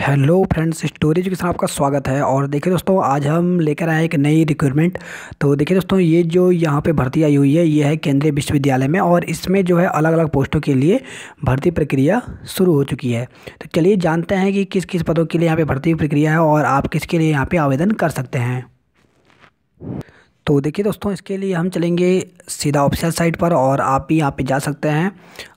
Hello friends, story education आपका स्वागत है। और देखिए दोस्तों, आज हम लेकर आए एक नई रिक्रूटमेंट। तो देखिए दोस्तों, ये जो यहाँ पे भर्ती आई हुई है, ये है केंद्रीय विश्वविद्यालय में, और इसमें जो है अलग अलग पोस्टों के लिए भर्ती प्रक्रिया शुरू हो चुकी है। तो चलिए जानते हैं कि किस किस पदों के लिए यहाँ पे भर्ती प्रक्रिया है और आप किसके लिए यहाँ पे आवेदन कर सकते हैं। तो देखिए दोस्तों, इसके लिए हम चलेंगे सीधा ऑफिशियल साइट पर, और आप भी यहाँ पे जा सकते हैं।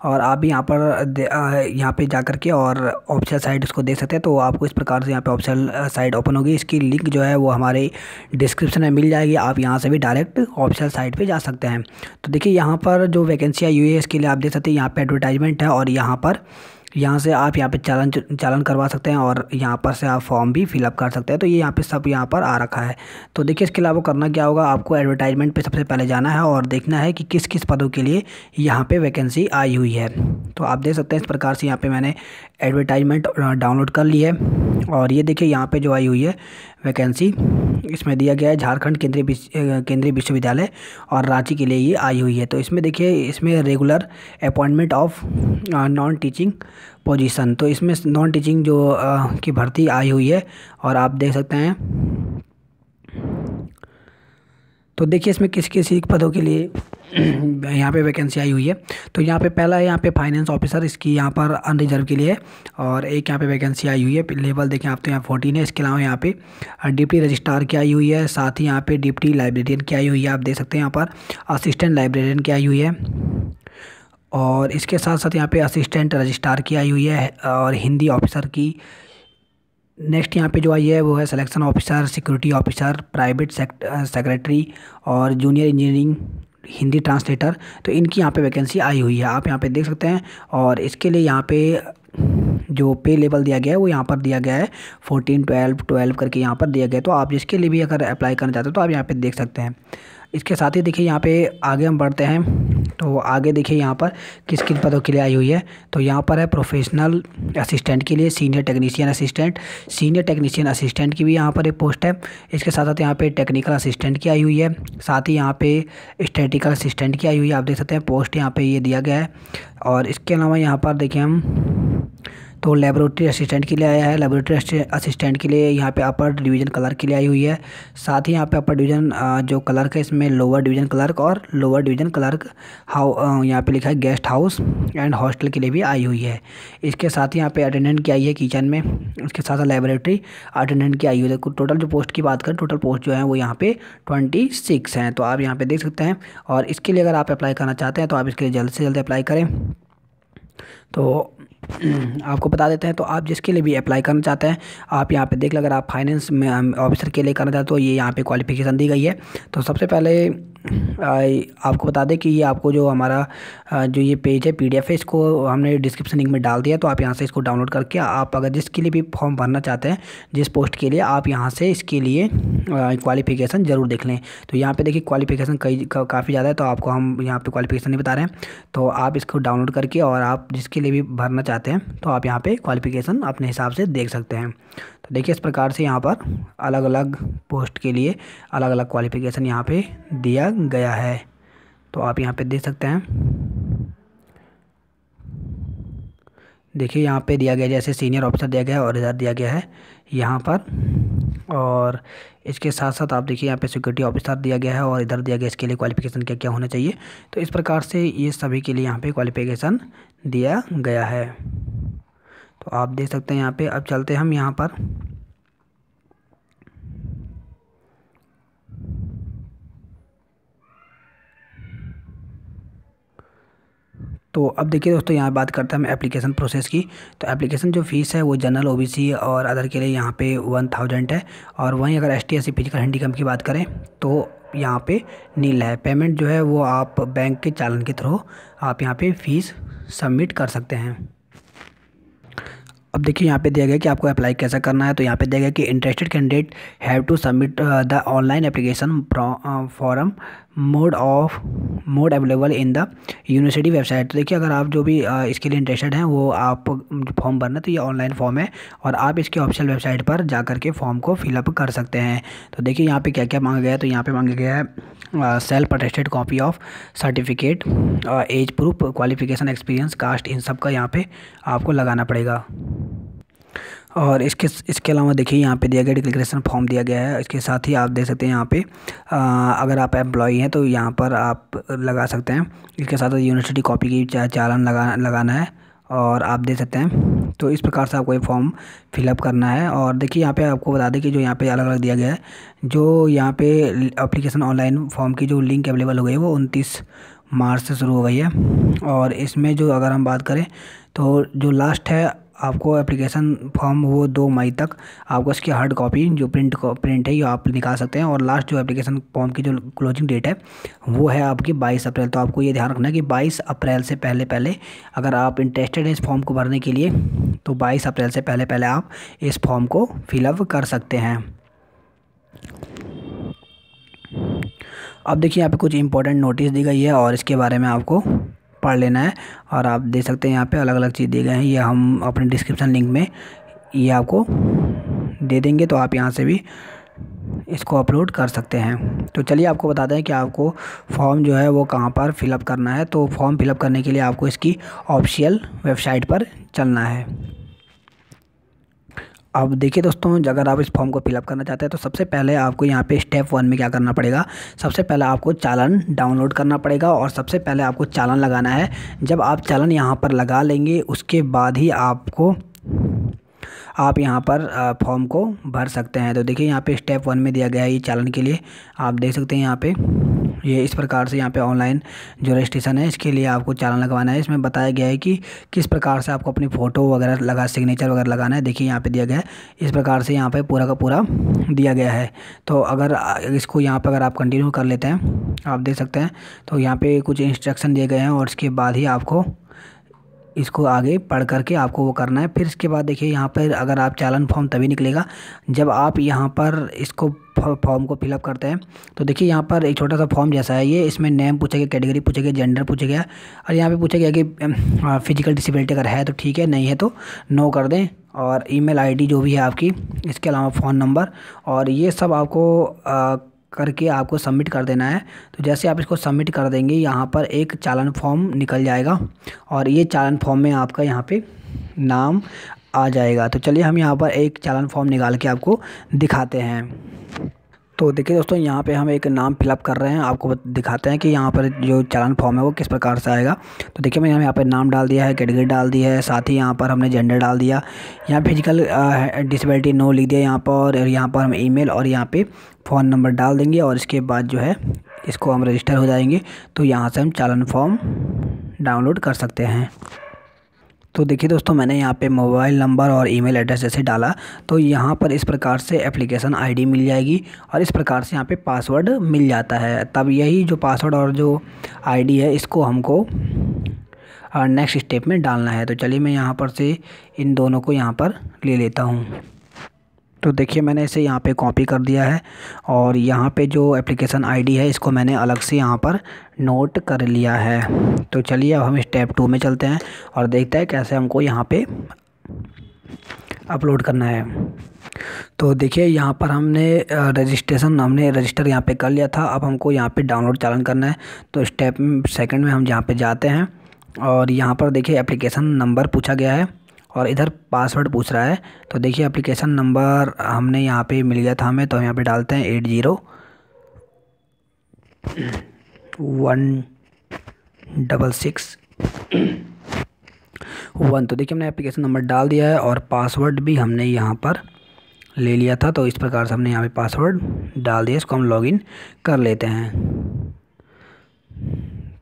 और आप भी यहाँ पर यहाँ पे जा करके और ऑफिशियल साइट इसको देख सकते हैं। तो आपको इस प्रकार से यहाँ पे ऑफिशियल साइट ओपन होगी। इसकी लिंक जो है वो हमारे डिस्क्रिप्शन में मिल जाएगी। आप यहाँ से भी डायरेक्ट ऑफिशियल साइट पे जा सकते हैं। तो देखिए, यहाँ पर जो वैकेंसी आई हुई है, इसके लिए आप देख सकते हैं यहाँ पे एडवर्टाइजमेंट है, और यहाँ से आप यहाँ पे चालन करवा सकते हैं, और यहाँ पर से आप फॉर्म भी फिलअप कर सकते हैं। तो ये यहाँ पे सब यहाँ पर आ रखा है। तो देखिए, इसके अलावा करना क्या होगा, आपको एडवर्टाइजमेंट पे सबसे पहले जाना है और देखना है कि किस किस पदों के लिए यहाँ पे वैकेंसी आई हुई है। तो आप देख सकते हैं इस प्रकार से यहाँ पे मैंने एडवर्टाइजमेंट डाउनलोड कर ली है। और ये देखिए, यहाँ पे जो आई हुई है वैकेंसी, इसमें दिया गया है झारखंड केंद्रीय विश्वविद्यालय और रांची के लिए ये आई हुई है। तो इसमें देखिए, इसमें regular appointment of non teaching position, तो इसमें नॉन टीचिंग जो की भर्ती आई हुई है, और आप देख सकते हैं। तो देखिए, इसमें किस किस पदों के लिए यहाँ पे वैकेंसी आई हुई है। तो यहाँ पे पहला है यहाँ पे फाइनेंस ऑफिसर, इसकी यहाँ पर अनरिजर्व के लिए, और एक यहाँ पे वैकेंसी आई हुई है। लेवल देखें आप, तो यहाँ 14 है। इसके अलावा यहाँ पे डिप्टी रजिस्ट्रार की आई हुई है, साथ ही यहाँ पे डिप्टी लाइब्रेरियन की आई हुई है। आप देख सकते हैं यहाँ पर असिस्टेंट लाइब्रेरियन की आई हुई है, और इसके साथ साथ यहाँ पे असिस्टेंट रजिस्ट्रार की आई हुई है, और हिंदी ऑफिसर की। नेक्स्ट यहाँ पे जो आई है वो है selection officer, security officer, private secretary, और जूनियर इंजीनियरिंग हिंदी ट्रांसलेटर। तो इनकी यहाँ पे वैकेंसी आई हुई है, आप यहाँ पे देख सकते हैं। और इसके लिए यहाँ पे जो पे लेवल दिया गया है वो यहाँ पर दिया गया है 14, 12 करके यहाँ पर दिया गया है। तो आप जिसके लिए भी अगर अप्लाई करना चाहते हो तो आप यहाँ पे देख सकते हैं। इसके साथ ही देखिए, यहाँ पे आगे हम बढ़ते हैं। तो आगे देखिए, यहाँ पर किस किन पदों के लिए आई हुई है। तो यहाँ पर है प्रोफेशनल असिस्टेंट के लिए, सीनियर टेक्नीशियन असिस्टेंट की भी यहाँ पर एक पोस्ट है। इसके साथ साथ यहाँ पे टेक्निकल असिस्टेंट की आई हुई है, साथ ही यहाँ पे स्टैटिकल असिस्टेंट की आई हुई है। आप देख सकते हैं पोस्ट यहाँ पे ये दिया गया है। और इसके अलावा यहाँ पर देखिए हम, तो लेबोरेटरी असिस्टेंट के लिए आया है। लेबोरेटरी असिस्टेंट के लिए यहाँ पे अपर डिवीज़न क्लर्क के लिए आई हुई है। साथ ही यहाँ पे अपर डिवीज़न जो क्लर्क है, इसमें लोअर डिवीज़न क्लर्क और लोअर डिवीज़न क्लर्क यहाँ पे लिखा है गेस्ट हाउस एंड हॉस्टल के लिए भी आई हुई है। इसके साथ ही यहाँ पे अटेंडेंट की आई है किचन में। इसके साथ साथ लेबोरेटरी अटेंडेंट की आई हुई है। टोटल जो पोस्ट की बात करें, टोटल पोस्ट जो है वो यहाँ पे 26 हैं। तो आप यहाँ पे देख सकते हैं। और इसके लिए अगर आप अप्लाई करना चाहते हैं तो आप इसके लिए जल्द से जल्द अप्लाई करें। तो आपको बता देते हैं, तो आप जिसके लिए भी अप्लाई करना चाहते हैं, आप यहाँ पे देख लें। अगर आप फाइनेंस में ऑफिसर के लिए करना चाहते हैं तो ये यहाँ पे क्वालिफिकेशन दी गई है। तो सबसे पहले आपको बता दें कि ये आपको जो हमारा जो ये पेज है, PDF है, इसको हमने डिस्क्रिप्शन लिंक में डाल दिया। तो आप यहाँ से इसको डाउनलोड करके आप अगर जिसके लिए भी फॉर्म भरना चाहते हैं, जिस पोस्ट के लिए, आप यहाँ से इसके लिए क्वालिफिकेशन ज़रूर देख लें। तो यहाँ पे देखिए क्वालिफिकेशन काफ़ी ज़्यादा है, तो आपको हम यहाँ पे क्वालिफिकेशन नहीं बता रहे हैं। तो आप इसको डाउनलोड करके और आप जिसके लिए भी भरना चाहते हैं तो आप यहाँ पे क्वालिफिकेशन अपने हिसाब से देख सकते हैं। तो देखिए, इस प्रकार से यहाँ पर अलग अलग पोस्ट के लिए अलग अलग क्वालिफिकेशन यहाँ पे दिया गया है। तो आप यहाँ पे देख सकते हैं। देखिए, यहाँ पे दिया गया जैसे सीनियर ऑफिसर दिया गया है, और इधर दिया गया है यहाँ पर। और इसके साथ साथ आप देखिए, यहाँ पे सिक्योरिटी ऑफिसर दिया गया है, और इधर दिया गया इसके लिए क्वालिफिकेशन क्या क्या होना चाहिए। तो इस प्रकार से ये सभी के लिए यहाँ पे क्वालिफिकेशन दिया गया है। तो आप देख सकते हैं यहाँ पे। अब चलते हैं हम यहाँ पर। तो अब देखिए दोस्तों, यहाँ बात करते हैं हम एप्लीकेशन प्रोसेस की। तो एप्लीकेशन जो फ़ीस है वो जनरल, OBC और अदर के लिए यहाँ पे 1000 है। और वहीं अगर ST SC फिजिकल हैंडीकैप की बात करें तो यहाँ पे नील है। पेमेंट जो है वो आप बैंक के चालान के थ्रू आप यहाँ पे फ़ीस सबमिट कर सकते हैं। अब देखिए, यहाँ पे दिया गया कि आपको अप्लाई कैसा करना है। तो यहाँ पे दिया गया कि interested candidate have to submit the online application form mode available in the university website. तो देखिए, अगर आप जो भी इसके लिए इंटरेस्टेड हैं, वो आप फॉर्म भरना, तो ये ऑनलाइन फॉर्म है, और आप इसके ऑफिशियल वेबसाइट पर जा करके फॉर्म को फिलअप कर सकते हैं। तो देखिए, यहाँ पे क्या क्या मांगा गया है। तो यहाँ पे मांगा गया है self attested copy of certificate, age proof, qualification, experience, caste, इन सब का यहाँ पे आपको लगाना पड़ेगा। और इसके अलावा देखिए यहाँ पे दिया गया डिक्लेरेशन फॉर्म दिया गया है। इसके साथ ही आप देख सकते हैं यहाँ पे अगर आप एम्प्लॉई हैं तो यहाँ पर आप लगा सकते हैं। इसके साथ यूनिवर्सिटी कॉपी की चालान लगाना है और आप दे सकते हैं। तो इस प्रकार से आपको ये फॉर्म फिलअप करना है। और देखिए यहाँ पे आपको बता दें कि जो यहाँ पे अलग अलग दिया गया है, जो यहाँ पे एप्लीकेशन ऑनलाइन फॉर्म की जो लिंक अवेलेबल हो गई है वो 29 मार्च से शुरू हो गई है। और इसमें जो अगर हम बात करें तो जो लास्ट है आपको एप्लीकेशन फॉर्म वो 2 मई तक आपको इसकी हार्ड कॉपी जो प्रिंट है ये आप निकाल सकते हैं। और लास्ट जो एप्लीकेशन फॉर्म की जो क्लोजिंग डेट है वो है आपकी 22 अप्रैल। तो आपको ये ध्यान रखना है कि 22 अप्रैल से पहले अगर आप इंटरेस्टेड हैं इस फॉर्म को भरने के लिए तो 22 अप्रैल से पहले आप इस फॉर्म को फिलअप कर सकते हैं। अब देखिए यहाँ पे कुछ इंपॉर्टेंट नोटिस दी गई है और इसके बारे में आपको पढ़ लेना है। और आप देख सकते हैं यहाँ पे अलग अलग चीज़ दिए गए हैं, ये हम अपने डिस्क्रिप्शन लिंक में ये आपको दे देंगे, तो आप यहाँ से भी इसको अपलोड कर सकते हैं। तो चलिए आपको बता दें कि आपको फॉर्म जो है वो कहाँ पर फिलअप करना है। तो फॉर्म फिलअप करने के लिए आपको इसकी ऑफिशियल वेबसाइट पर चलना है। अब देखिए दोस्तों, अगर आप इस फॉर्म को फिलअप करना चाहते हैं तो सबसे पहले आपको यहाँ पे स्टेप 1 में क्या करना पड़ेगा, सबसे पहले आपको चालान डाउनलोड करना पड़ेगा और सबसे पहले आपको चालान लगाना है। जब आप चालान यहाँ पर लगा लेंगे उसके बाद ही आप यहाँ पर फॉर्म को भर सकते हैं। तो देखिए यहाँ पे स्टेप 1 में दिया गया है ये चालान के लिए, आप देख सकते हैं यहाँ पे ये इस प्रकार से यहाँ पे ऑनलाइन जो रजिस्ट्रेशन है इसके लिए आपको चालान लगवाना है। इसमें बताया गया है कि किस प्रकार से आपको अपनी फ़ोटो वगैरह सिग्नेचर वगैरह लगाना है। देखिए यहाँ पे दिया गया है इस प्रकार से, यहाँ पे पूरा का पूरा दिया गया है। तो अगर इसको यहाँ पर अगर आप कंटिन्यू कर लेते हैं आप देख सकते हैं तो यहाँ पे कुछ इंस्ट्रक्शन दिए गए हैं और इसके बाद ही आपको इसको आगे पढ़ करके आपको वो करना है। फिर इसके बाद देखिए यहाँ पर अगर आप चालान फॉर्म तभी निकलेगा जब आप यहाँ पर इसको फॉर्म को फिलअप करते हैं। तो देखिए यहाँ पर एक छोटा सा फॉर्म जैसा है ये, इसमें नेम पूछा गया, कैटेगरी पूछा गया, जेंडर पूछा गया और यहाँ पे पूछा गया कि फिजिकल डिसेबिलिटी अगर है तो ठीक है, नहीं है तो नो कर दें। और ईमेल आईडी जो भी है आपकी, इसके अलावा फ़ोन नंबर, और ये सब आपको करके आपको सबमिट कर देना है। तो जैसे आप इसको सबमिट कर देंगे यहाँ पर एक चालान फॉर्म निकल जाएगा और ये चालान फॉर्म में आपका यहाँ पे नाम आ जाएगा। तो चलिए हम यहाँ पर एक चालान फॉर्म निकाल के आपको दिखाते हैं। तो देखिए दोस्तों, यहाँ पे हम एक नाम फिलअप कर रहे हैं, आपको दिखाते हैं कि यहाँ पर जो चालान फॉर्म है वो किस प्रकार से आएगा। तो देखिए मैंने यहाँ पे नाम डाल दिया है, कैटेगरी डाल दी है, साथ ही यहाँ पर हमने जेंडर डाल दिया, यहाँ फिजिकल डिसेबिलिटी नो लिख दिया यहाँ पर, और यहाँ पर हम ईमेल और यहाँ पे फ़ोन नंबर डाल देंगे और इसके बाद जो है इसको हम रजिस्टर हो जाएंगे। तो यहाँ से हम चालान फॉर्म डाउनलोड कर सकते हैं। तो देखिए दोस्तों, मैंने यहाँ पे मोबाइल नंबर और ईमेल एड्रेस जैसे डाला तो यहाँ पर इस प्रकार से एप्लीकेशन आईडी मिल जाएगी और इस प्रकार से यहाँ पे पासवर्ड मिल जाता है। तब यही जो पासवर्ड और जो आईडी है इसको हमको नेक्स्ट स्टेप में डालना है। तो चलिए मैं यहाँ पर से इन दोनों को यहाँ पर ले लेता हूँ। तो देखिए मैंने इसे यहाँ पे कॉपी कर दिया है और यहाँ पे जो एप्लीकेशन आईडी है इसको मैंने अलग से यहाँ पर नोट कर लिया है। तो चलिए अब हम स्टेप 2 में चलते हैं और देखते हैं कैसे हमको यहाँ पे अपलोड करना है। तो देखिए यहाँ पर हमने रजिस्टर यहाँ पे कर लिया था। अब हमको यहाँ पे डाउनलोड चालान करना है। तो स्टेप 2 में हम यहाँ पे जाते हैं और यहाँ पर देखिए एप्लीकेशन नंबर पूछा गया है और इधर पासवर्ड पूछ रहा है। तो देखिए एप्लीकेशन नंबर हमने यहाँ पे मिल गया था हमें, तो यहाँ पे डालते हैं 801661। तो देखिए हमने एप्लीकेशन नंबर डाल दिया है और पासवर्ड भी हमने यहाँ पर ले लिया था। तो इस प्रकार से हमने यहाँ पे पासवर्ड डाल दिया, इसको हम लॉगिन कर लेते हैं।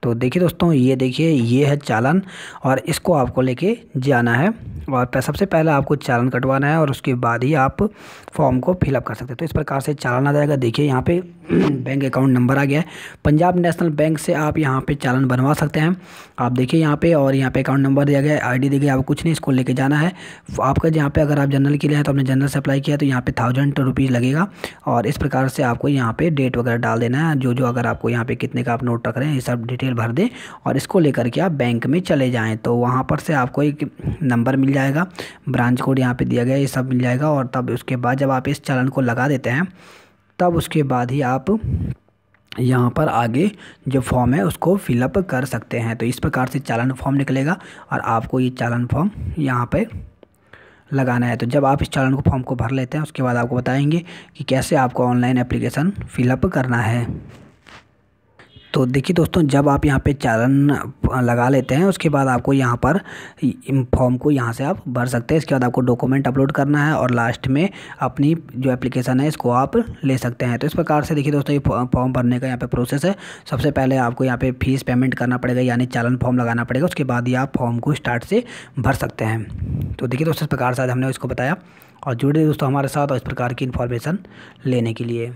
तो देखिए दोस्तों, ये देखिए ये है चालान और इसको आपको लेके जाना है और सबसे पहले आपको चालान कटवाना है और उसके बाद ही आप फॉर्म को फिलअप कर सकते हैं। तो इस प्रकार से चालान आ जाएगा। देखिए यहाँ पे बैंक अकाउंट नंबर आ गया है, पंजाब नेशनल बैंक से आप यहाँ पे चालान बनवा सकते हैं। आप देखिए यहाँ पे, और यहाँ पे अकाउंट नंबर दिया गया है, आईडी दी गई है, आपको कुछ नहीं, इसको लेके जाना है। आपका यहाँ पे अगर आप जनरल के लिए हैं तो आपने जनरल से अप्लाई किया तो यहाँ पे 1000 रुपीज़ लगेगा और इस प्रकार से आपको यहाँ पे डेट वगैरह डाल देना है, जो अगर आपको यहाँ पे कितने का आप नोट रख रहे हैं ये सब डिटेल भर दें और इसको लेकर के आप बैंक में चले जाएँ। तो वहाँ पर से आपको एक नंबर मिल जाएगा, ब्रांच कोड यहाँ पे दिया गया है, ये सब मिल जाएगा। और तब उसके बाद जब आप इस चालान को लगा देते हैं तब उसके बाद ही आप यहाँ पर आगे जो फॉर्म है उसको फिलअप कर सकते हैं। तो इस प्रकार से चालान फॉर्म निकलेगा और आपको ये चालान फॉर्म यहाँ पे लगाना है। तो जब आप इस चालान को फॉर्म को भर लेते हैं उसके बाद आपको बताएंगे कि कैसे आपको ऑनलाइन एप्लीकेशन फिलअप करना है। तो देखिए दोस्तों, जब आप यहाँ पे चालान लगा लेते हैं उसके बाद आपको यहाँ पर फॉर्म को यहाँ से आप भर सकते हैं। इसके बाद आपको डॉक्यूमेंट अपलोड करना है और लास्ट में अपनी जो एप्लीकेशन है इसको आप ले सकते हैं। तो इस प्रकार से देखिए दोस्तों, ये फॉर्म भरने का यहाँ पे प्रोसेस है। सबसे पहले आपको यहाँ पे फीस पेमेंट करना पड़ेगा, यानी चालान फॉर्म लगाना पड़ेगा। उसके बाद ही आप फॉर्म को स्टार्ट से भर सकते हैं। तो देखिए दोस्तों, इस प्रकार से आज हमने इसको बताया, और जुड़े दोस्तों हमारे साथ और इस प्रकार की इन्फॉर्मेशन लेने के लिए।